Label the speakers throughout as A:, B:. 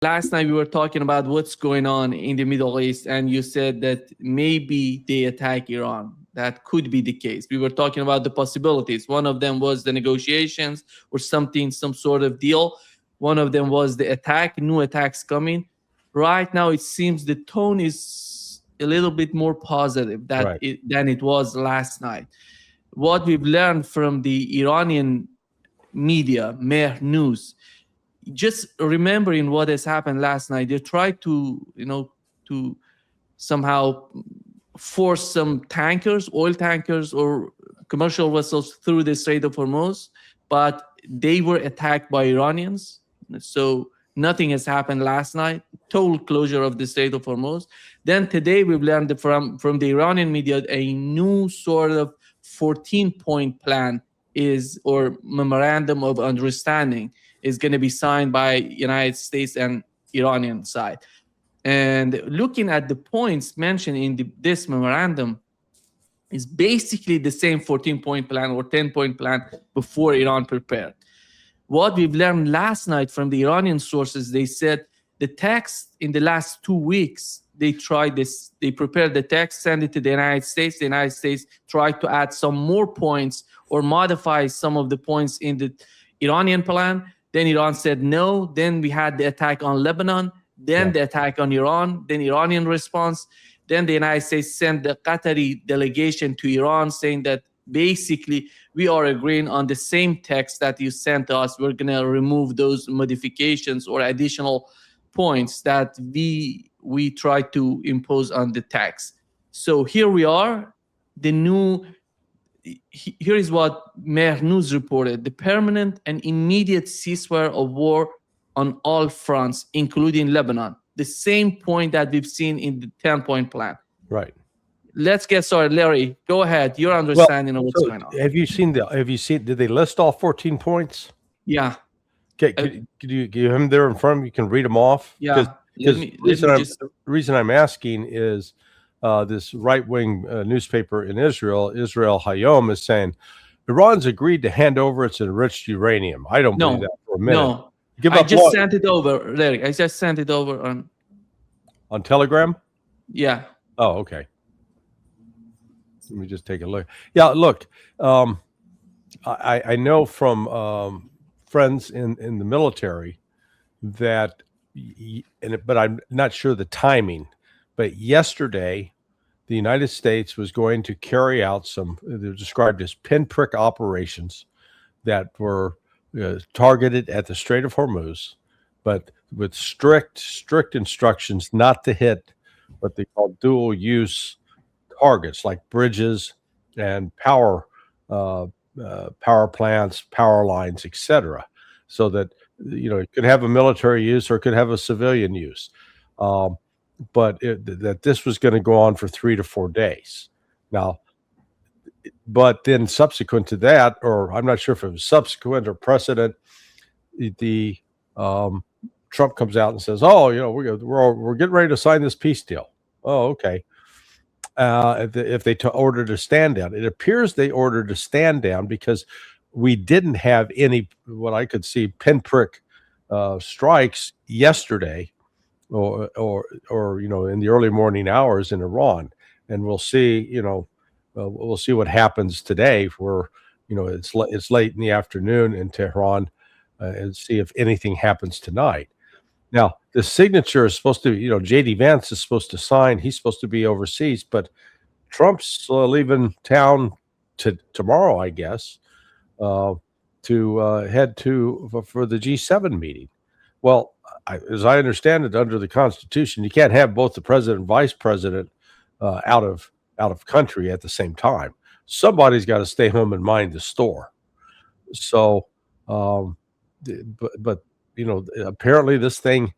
A: last night we were talking about what's going on in the Middle East, and you said that maybe they attack Iran. That could be the case. We were talking about the possibilities. One of them was the negotiations or something, some sort of deal. One of them was the attack, new attacks coming. Right now, it seems the tone is a little bit more positive
B: Right.
A: than it was last night. What we've learned from the Iranian media, Mehr News, just remembering what has happened last night, they tried to, to somehow force some tankers, oil tankers or commercial vessels through the Strait of Hormuz, but they were attacked by Iranians. So nothing has happened last night. Total closure of the Strait of Hormuz. Then today we've learned from the Iranian media a new sort of 14-point plan or memorandum of understanding is going to be signed by United States and Iranian side. And looking at the points mentioned in this memorandum is basically the same 14-point plan or 10-point plan before Iran prepared. What we've learned last night from the Iranian sources, they said the text in the last 2 weeks, they tried this, they prepared the text, sent it to the United States. The United States tried to add some more points or modify some of the points in the Iranian plan. Then Iran said no. Then we had the attack on Lebanon, then the attack on Iran, then Iranian response. Then the United States sent the Qatari delegation to Iran saying that basically we are agreeing on the same text that you sent us. We're going to remove those modifications or additional points that we try to impose on the text. So here we are. Here is what Mehr News reported: the permanent and immediate ceasefire of war on all fronts, including Lebanon. The same point that we've seen in the 10-point plan.
B: Right.
A: Let's get started. Larry, go ahead. Your understanding of what's going on.
B: Have you seen, did they list all 14 points?
A: Yeah.
B: Okay. Could you give him there in front of you? You can read them off.
A: Yeah.
B: The reason I'm asking is this right-wing newspaper in Israel Hayom, is saying Iran's agreed to hand over its enriched uranium. I don't believe that for a minute.
A: No. I just sent it over, Larry. I just sent it over
B: on Telegram.
A: Yeah.
B: Oh, okay. Let me just take a look. Yeah, look. I know from friends in the military that, but I'm not sure the timing. But yesterday, the United States was going to carry out some, they're described as pinprick operations that were targeted at the Strait of Hormuz, but with strict instructions not to hit what they call dual use targets like bridges and power plants, power lines, etc. So that, it could have a military use or it could have a civilian use. But that this was going to go on for 3 to 4 days. Now, but then subsequent to that, or I'm not sure if it was subsequent or precedent, the Trump comes out and says, "Oh, we're getting ready to sign this peace deal." Oh, okay. If they ordered a stand down, it appears they ordered a stand down because we didn't have any, what I could see, pinprick strikes yesterday, or in the early morning hours in Iran, and we'll see. We'll see what happens today. Where it's late in the afternoon in Tehran, and see if anything happens tonight. Now, the signature is supposed to, J.D. Vance is supposed to sign. He's supposed to be overseas, but Trump's leaving town tomorrow, I guess, to head for the G7 meeting. Well, as I understand it, under the Constitution, you can't have both the president and vice president out of country at the same time. Somebody's got to stay home and mind the store. So, but apparently this thing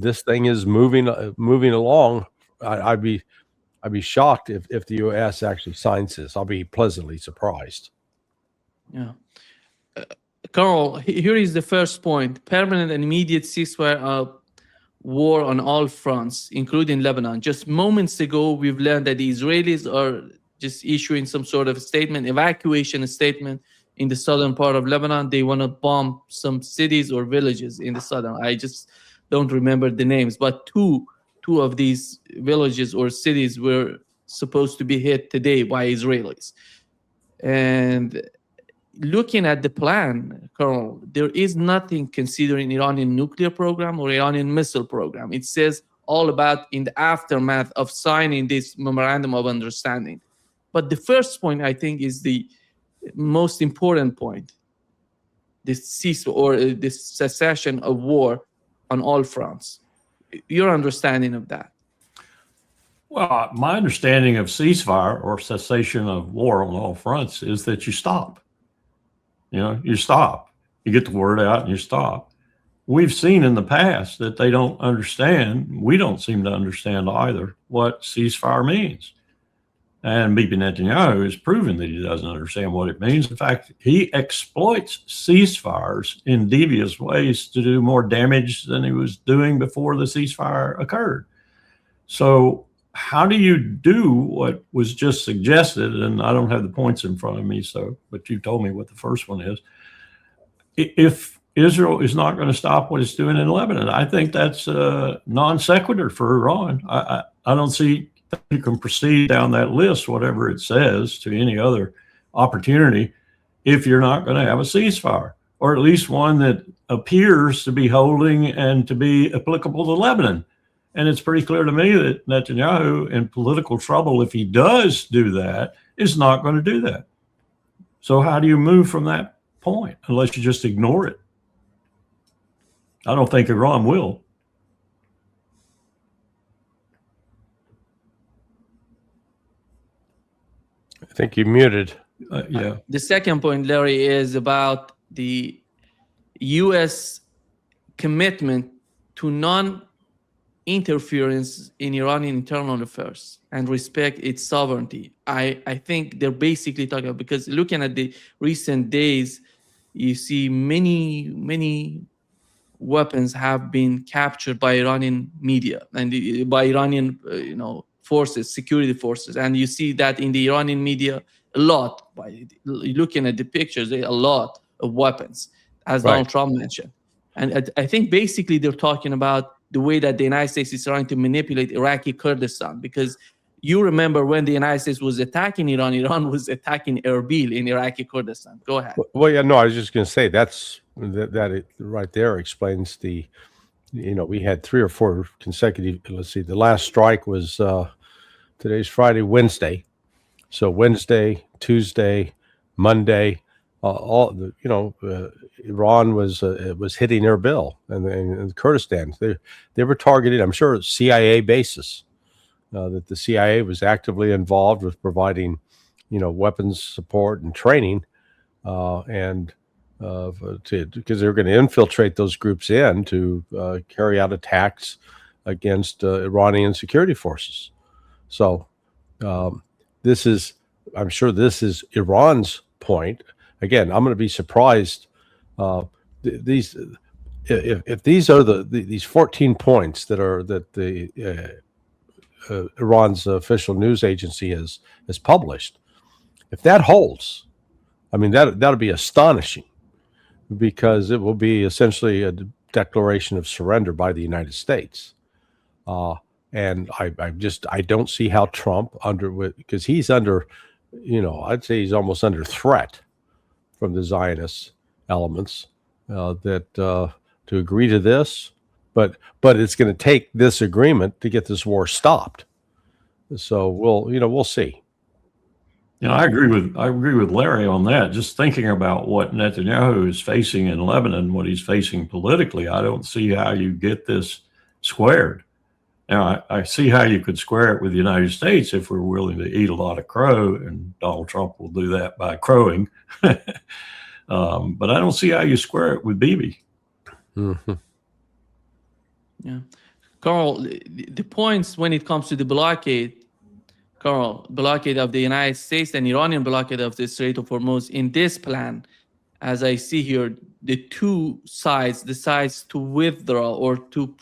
B: is moving along. I'd be shocked if the U.S. actually signs this. I'll be pleasantly surprised.
A: Yeah. Carl, here is the first point: permanent and immediate ceasefire of war on all fronts, including Lebanon. Just moments ago, we've learned that the Israelis are just issuing some sort of statement, evacuation statement in the southern part of Lebanon. They want to bomb some cities or villages in the southern. I just don't remember the names, but two of these villages or cities were supposed to be hit today by Israelis. And looking at the plan, Colonel, there is nothing considering Iranian nuclear program or Iranian missile program. It says all about in the aftermath of signing this memorandum of understanding. But the first point, I think, is the most important point: the cease or the cessation of war on all fronts. Your understanding of that?
C: Well, my understanding of ceasefire or cessation of war on all fronts is that you stop. You stop. You get the word out and you stop. We've seen in the past that they don't understand. We don't seem to understand either what ceasefire means. And Bibi Netanyahu has proven that he doesn't understand what it means. In fact, he exploits ceasefires in devious ways to do more damage than he was doing before the ceasefire occurred. So how do you do what was just suggested? And I don't have the points in front of me, but you told me what the first one is. If Israel is not going to stop what it's doing in Lebanon, I think that's a non sequitur for Iran. I don't see you can proceed down that list, whatever it says, to any other opportunity if you're not going to have a ceasefire, or at least one that appears to be holding and to be applicable to Lebanon. And it's pretty clear to me that Netanyahu, in political trouble, if he does do that, is not going to do that. So how do you move from that point unless you just ignore it? I don't think Iran will.
B: I think you muted.
C: Yeah.
A: The second point, Larry, is about the U.S. commitment to non-interference in Iranian internal affairs and respect its sovereignty. I think they're basically talking about, because looking at the recent days, you see many weapons have been captured by Iranian media and by Iranian forces, security forces, and you see that in the Iranian media a lot. By looking at the pictures, a lot of weapons, as
B: Right.
A: Donald Trump mentioned. And I think basically they're talking about the way that the United States is trying to manipulate Iraqi Kurdistan, because you remember when the United States was attacking Iran, Iran was attacking Erbil in Iraqi Kurdistan. Go ahead.
B: Well, yeah, no, I was just going to say that right there explains we had 3 or 4 consecutive. Let's see, the last strike was today's Friday, Wednesday. So Wednesday, Tuesday, Monday, Iran was hitting Erbil and Kurdistan. They were targeted, I'm sure, CIA bases. That the CIA was actively involved with providing, weapons support and training, because they're going to infiltrate those groups in to carry out attacks against Iranian security forces. So I'm sure this is Iran's point. Again, I'm going to be surprised if these are these 14 points that Iran's official news agency has published. If that holds, I mean, that'll be astonishing, because it will be essentially a declaration of surrender by the United States. And I don't see how Trump, because he's under, I'd say he's almost under threat from the Zionist elements to agree to this. But it's going to take this agreement to get this war stopped. So we'll see.
C: I agree with Larry on that. Just thinking about what Netanyahu is facing in Lebanon, what he's facing politically, I don't see how you get this squared. Now, I see how you could square it with the United States if we're willing to eat a lot of crow, and Donald Trump will do that by crowing. But I don't see how you square it with Bibi.
B: Mm-hmm.
A: Yeah. Carl, the points when it comes to the blockade of the United States and Iranian blockade of the Strait of Hormuz in this plan, as I see here, the two sides, the sides to withdraw or to,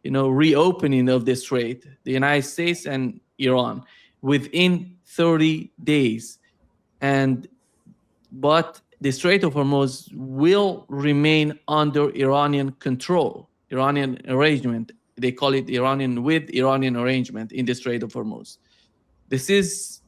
A: reopening of the strait, the United States and Iran, within 30 days. But the Strait of Hormuz will remain under Iranian control. Iranian arrangement. They call it Iranian with Iranian arrangement in the Strait of Hormuz. This is,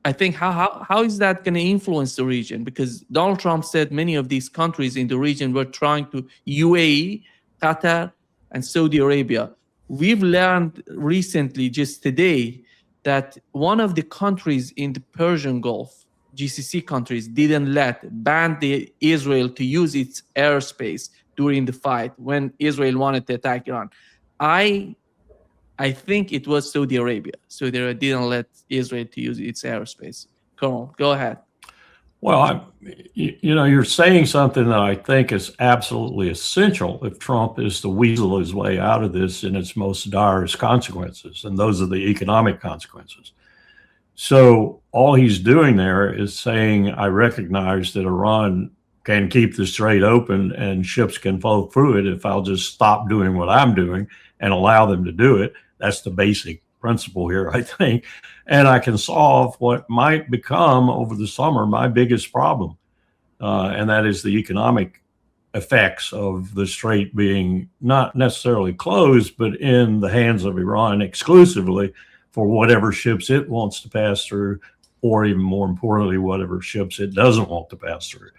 A: I think, how is that going to influence the region? Because Donald Trump said many of these countries in the region were trying to, UAE, Qatar, and Saudi Arabia. We've learned recently, just today, that one of the countries in the Persian Gulf, GCC countries, banned Israel to use its airspace during the fight when Israel wanted to attack Iran. I think it was Saudi Arabia. Saudi Arabia didn't let Israel to use its airspace. Colonel, go ahead.
C: Well, you're saying something that I think is absolutely essential if Trump is to weasel his way out of this in its most direst consequences, and those are the economic consequences. So all he's doing there is saying, I recognize that Iran can keep the strait open and ships can flow through it if I'll just stop doing what I'm doing and allow them to do it. That's the basic principle here, I think. And I can solve what might become over the summer my biggest problem. And that is the economic effects of the strait being not necessarily closed, but in the hands of Iran exclusively for whatever ships it wants to pass through, or even more importantly, whatever ships it doesn't want to pass through.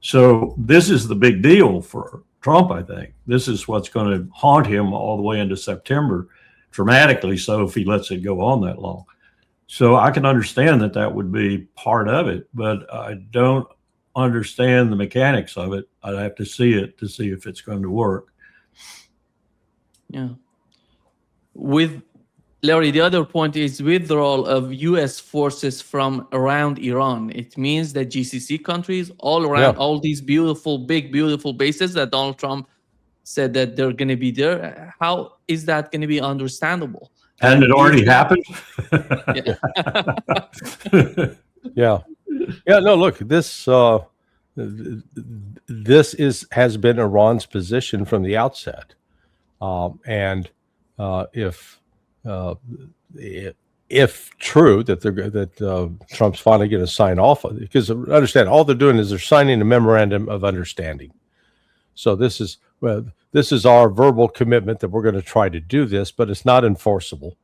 C: So this is the big deal for Trump, I think. This is what's going to haunt him all the way into September, dramatically so if he lets it go on that long. So I can understand that that would be part of it, but I don't understand the mechanics of it. I'd have to see it to see if it's going to work.
A: Yeah. With Larry, the other point is withdrawal of U.S. forces from around Iran. It means that GCC countries all around, all these beautiful, big, beautiful bases that Donald Trump said that they're going to be there. How is that going to be understandable?
C: And it already happened.
B: Yeah. No, look, this has been Iran's position from the outset, and if true that Trump's finally going to sign off, because understand all they're doing is they're signing a memorandum of understanding. So this is our verbal commitment that we're going to try to do this, but it's not enforceable.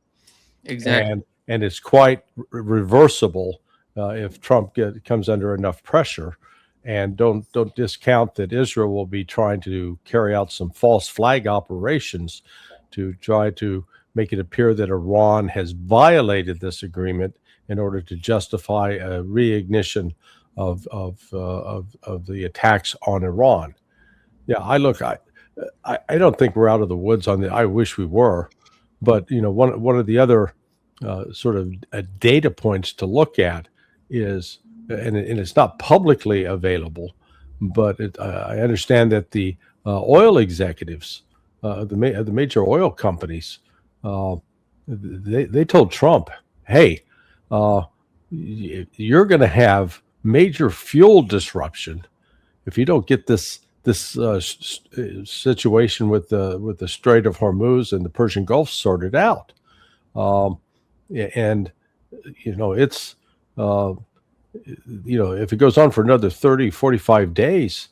A: Exactly.
B: And it's quite reversible if Trump comes under enough pressure. And don't discount that Israel will be trying to carry out some false flag operations to try to make it appear that Iran has violated this agreement in order to justify a reignition of the attacks on Iran. Yeah, I don't think we're out of the woods on I wish we were, but one of the other sort of data points to look at is, and it's not publicly available, but I understand that the oil executives, the major oil companies, they told Trump, "Hey, you're going to have major fuel disruption if you don't get this situation with the Strait of Hormuz and the Persian Gulf sorted out." And it's if it goes on for another 30, 45 days,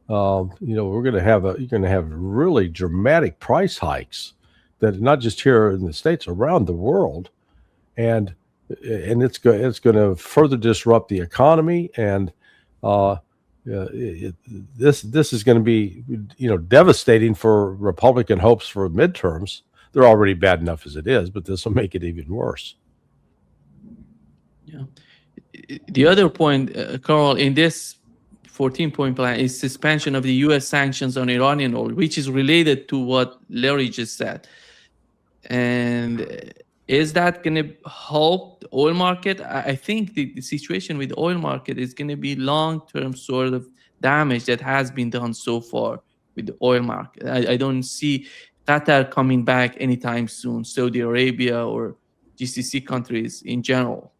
B: you're going to have really dramatic price hikes that not just here in the States, around the world, and it's going to further disrupt the economy, and this is going to be devastating for Republican hopes for midterms. They're already bad enough as it is, but this will make it even worse.
A: Yeah. The other point, Carl, in this 14-point plan is suspension of the U.S. sanctions on Iranian oil, which is related to what Larry just said. And is that going to help the oil market? I think the situation with the oil market is going to be long-term sort of damage that has been done so far with the oil market. I don't see Qatar coming back anytime soon, Saudi Arabia or GCC countries in general.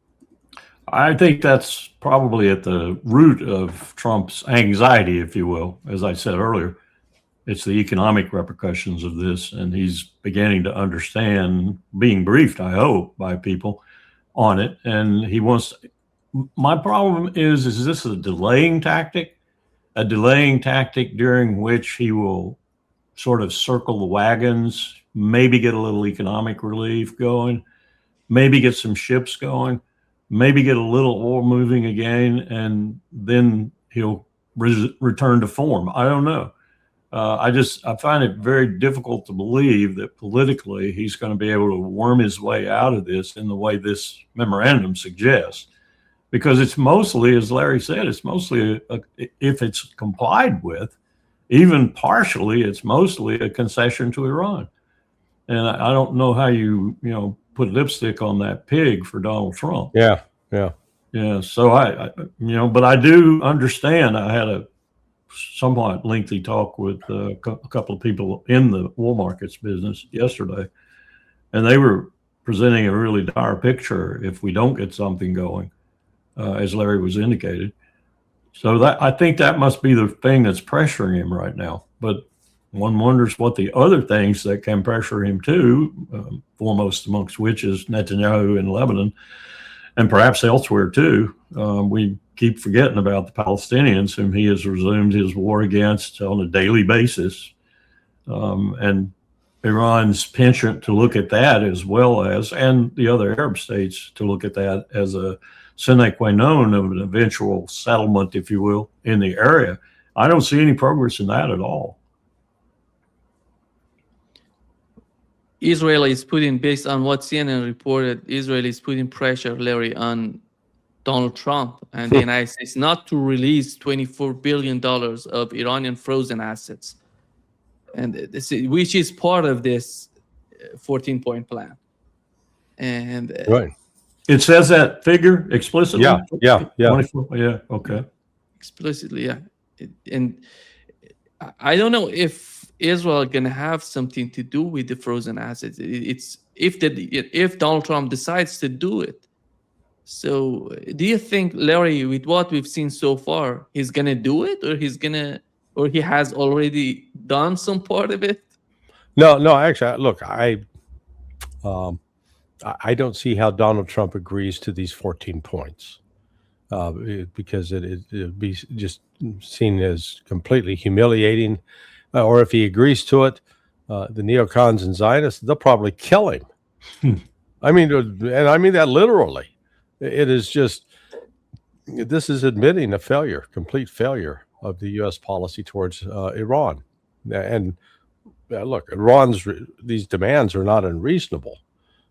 C: I think that's probably at the root of Trump's anxiety, if you will. As I said earlier, it's the economic repercussions of this, and he's beginning to understand, being briefed, I hope, by people on it. And he wants, my problem is this a delaying tactic? A delaying tactic during which he will sort of circle the wagons, maybe get a little economic relief going, maybe get some ships going, maybe get a little oil moving again, and then he'll return to form. I don't know. I find it very difficult to believe that politically he's going to be able to worm his way out of this in the way this memorandum suggests, because it's mostly, as Larry said, it's mostly, if it's complied with, even partially, it's mostly a concession to Iran. And I don't know how you put lipstick on that pig for Donald Trump.
B: Yeah.
C: So but I do understand. I had a somewhat lengthy talk with a couple of people in the wool markets business yesterday, and they were presenting a really dire picture if we don't get something going, as Larry was indicated. So that, I think that must be the thing that's pressuring him right now. But one wonders what the other things that can pressure him too, foremost amongst which is Netanyahu in Lebanon, and perhaps elsewhere too. We keep forgetting about the Palestinians, whom he has resumed his war against on a daily basis. And Iran's penchant to look at that, as well as, and the other Arab states to look at that as a sine qua non of an eventual settlement, if you will, in the area. I don't see any progress in that at all.
A: Israel is putting, based on what CNN reported, Israel is putting pressure, Larry, on Donald Trump and the United States not to release $24 billion of Iranian frozen assets, and which is part of this 14-point plan. And
B: Right.
C: It says that figure explicitly?
B: Yeah.
C: 24, yeah, okay.
A: Explicitly, yeah. And I don't know if Israel going to have something to do with the frozen assets. It's if Donald Trump decides to do it. So do you think, Larry, with what we've seen so far, he's going to do it, or he has already done some part of it?
B: No, actually, look, I don't see how Donald Trump agrees to these 14 points, because it'd be just seen as completely humiliating. Or if he agrees to it, the neocons and Zionists, they'll probably kill him. I mean, and I mean that literally. It is just, this is admitting a failure, complete failure of the U.S. policy towards Iran. And look, these demands are not unreasonable,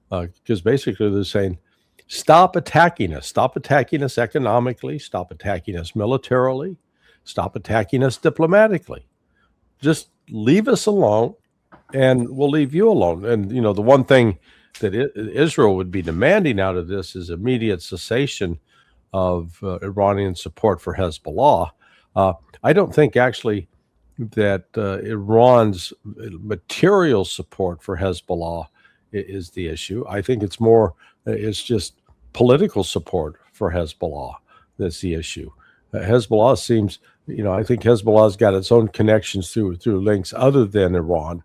B: because basically they're saying, stop attacking us economically, stop attacking us militarily, stop attacking us diplomatically. Just leave us alone, and we'll leave you alone. And, the one thing that Israel would be demanding out of this is immediate cessation of Iranian support for Hezbollah. I don't think actually that Iran's material support for Hezbollah is the issue. I think it's just political support for Hezbollah that's the issue. Hezbollah seems, I think Hezbollah's got its own connections through links other than Iran,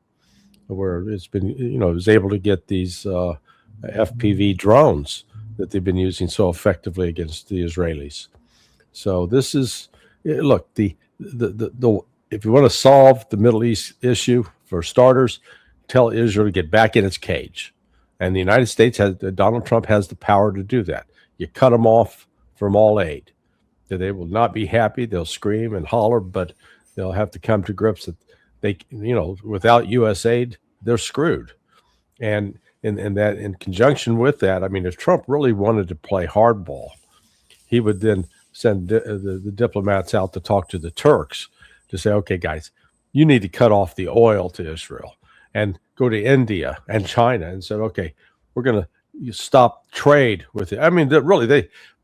B: where it's been, it was able to get these FPV drones that they've been using so effectively against the Israelis. So this is, look, the if you want to solve the Middle East issue, for starters, tell Israel to get back in its cage. And the United States Donald Trump has the power to do that. You cut them off from all aid. They will not be happy. They'll scream and holler, but they'll have to come to grips that they, without U.S. aid, they're screwed. And that, in conjunction with that, I mean, if Trump really wanted to play hardball, he would then send the diplomats out to talk to the Turks to say, okay, guys, you need to cut off the oil to Israel, and go to India and China and said, okay, we're going to stop trade with it. I mean,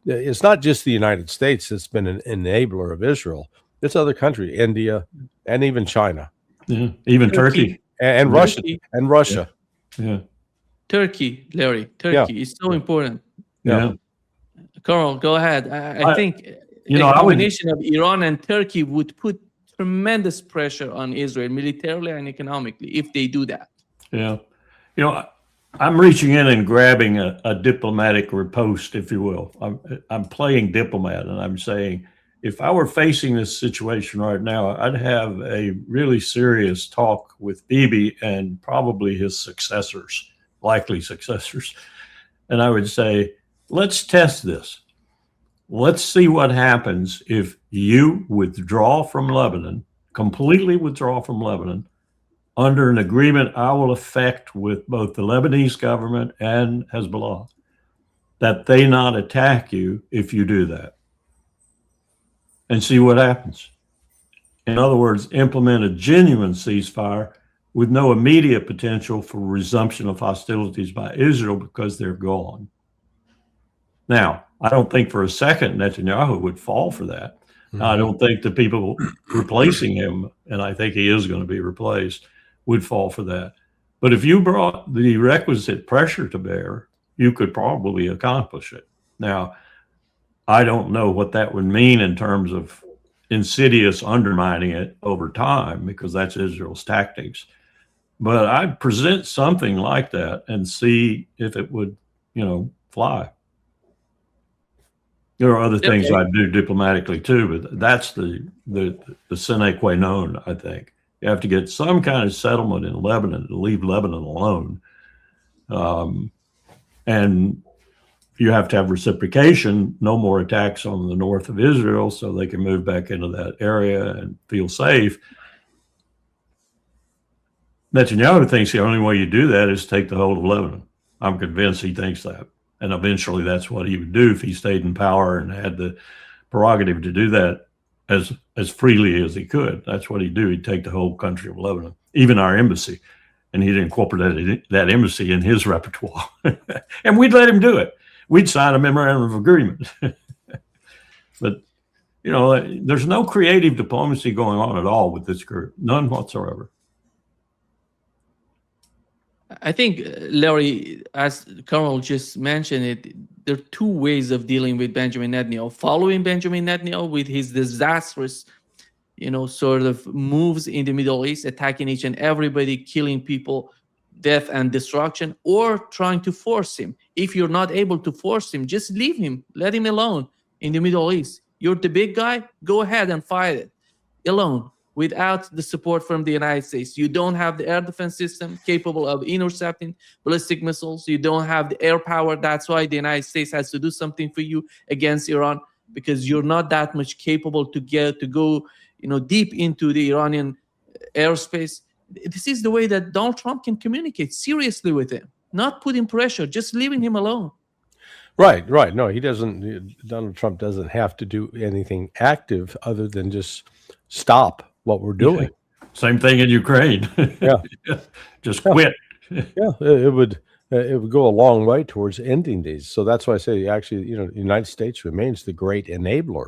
B: it's not just the United States that's been an enabler of Israel. It's other countries, India, and even China.
C: Yeah. Even Turkey.
B: And Russia. And Russia.
C: Yeah.
A: Turkey, Larry. Turkey is so important.
C: Yeah.
A: Carl, go ahead. I think a combination of Iran and Turkey would put tremendous pressure on Israel militarily and economically if they do that.
C: Yeah. I'm reaching in and grabbing a diplomatic riposte, if you will. I'm playing diplomat, and I'm saying, if I were facing this situation right now, I'd have a really serious talk with Bibi and probably his successors, likely successors. And I would say, let's test this. Let's see what happens if you withdraw from Lebanon, completely withdraw from Lebanon, under an agreement I will effect with both the Lebanese government and Hezbollah, that they not attack you if you do that. And see what happens. In other words, implement a genuine ceasefire with no immediate potential for resumption of hostilities by Israel because they're gone. Now, I don't think for a second Netanyahu would fall for that. Mm-hmm. I don't think the people replacing him, and I think he is going to be replaced, would fall for that. But if you brought the requisite pressure to bear, you could probably accomplish it. Now, I don't know what that would mean in terms of insidious undermining it over time, because that's Israel's tactics. But I'd present something like that and see if it would, fly. There are other things I'd do diplomatically too, but that's the sine qua non, I think. You have to get some kind of settlement in Lebanon to leave Lebanon alone. And you have to have reciprocation, no more attacks on the north of Israel so they can move back into that area and feel safe. Netanyahu thinks the only way you do that is take the whole of Lebanon. I'm convinced he thinks that. And eventually that's what he would do if he stayed in power and had the prerogative to do that as freely as he could. That's what he'd do. He'd take the whole country of Lebanon, even our embassy. And he'd incorporate that embassy in his repertoire. And we'd let him do it. We'd sign a memorandum of agreement. But, there's no creative diplomacy going on at all with this group. None whatsoever.
A: I think, Larry, as Colonel just mentioned it, there are two ways of dealing with Benjamin Netanyahu. Following Benjamin Netanyahu with his disastrous, sort of moves in the Middle East, attacking each and everybody, killing people, death and destruction, or trying to force him. If you're not able to force him, just leave him, let him alone in the Middle East. You're the big guy, go ahead and fight it alone without the support from the United States. You don't have the air defense system capable of intercepting ballistic missiles. You don't have the air power. That's why the United States has to do something for you against Iran, because you're not that much capable to go deep into the Iranian airspace. This is the way that Donald Trump can communicate seriously with him, not putting pressure, just leaving him alone.
B: Right. No, he doesn't. Donald Trump doesn't have to do anything active other than just stop what we're doing.
C: Yeah. Same thing in Ukraine.
B: Yeah.
C: Just quit.
B: Yeah, it would go a long way towards ending these. So that's why I say, actually, the United States remains the great enabler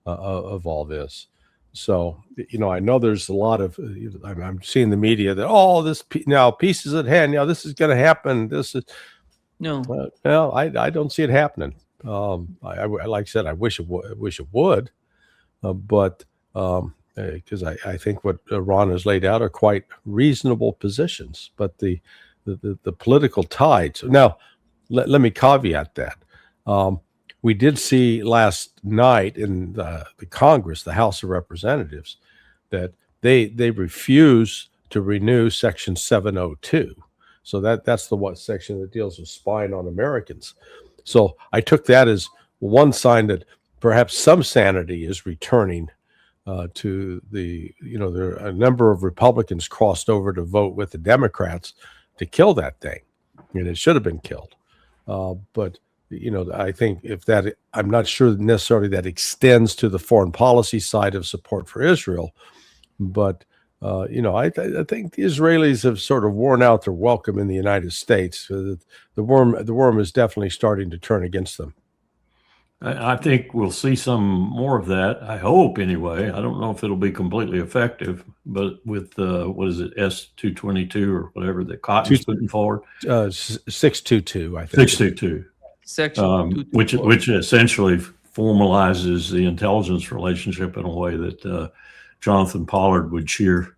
B: of all this. So, I know there's a lot of, I'm seeing the media that, this now peace is at hand. Now this is going to happen. This is
A: no.
B: Well, I don't see it happening. I like I said, I wish it would, but because I think what Iran has laid out are quite reasonable positions. But the political tides. Now, let me caveat that. We did see last night in the Congress, the House of Representatives, that they refuse to renew Section 702. So that's the section that deals with spying on Americans. So I took that as one sign that perhaps some sanity is returning to there are a number of Republicans crossed over to vote with the Democrats to kill that thing, and it should have been killed. But I think I'm not sure necessarily that extends to the foreign policy side of support for Israel, but I think the Israelis have sort of worn out their welcome in the United States. The worm is definitely starting to turn against them.
C: I think we'll see some more of that. I hope, anyway. I don't know if it'll be completely effective, but with what is it, S-222 or whatever that Cotton's putting forward,
B: 622, I think.
C: 622.
A: Section
C: which essentially formalizes the intelligence relationship in a way that Jonathan Pollard would cheer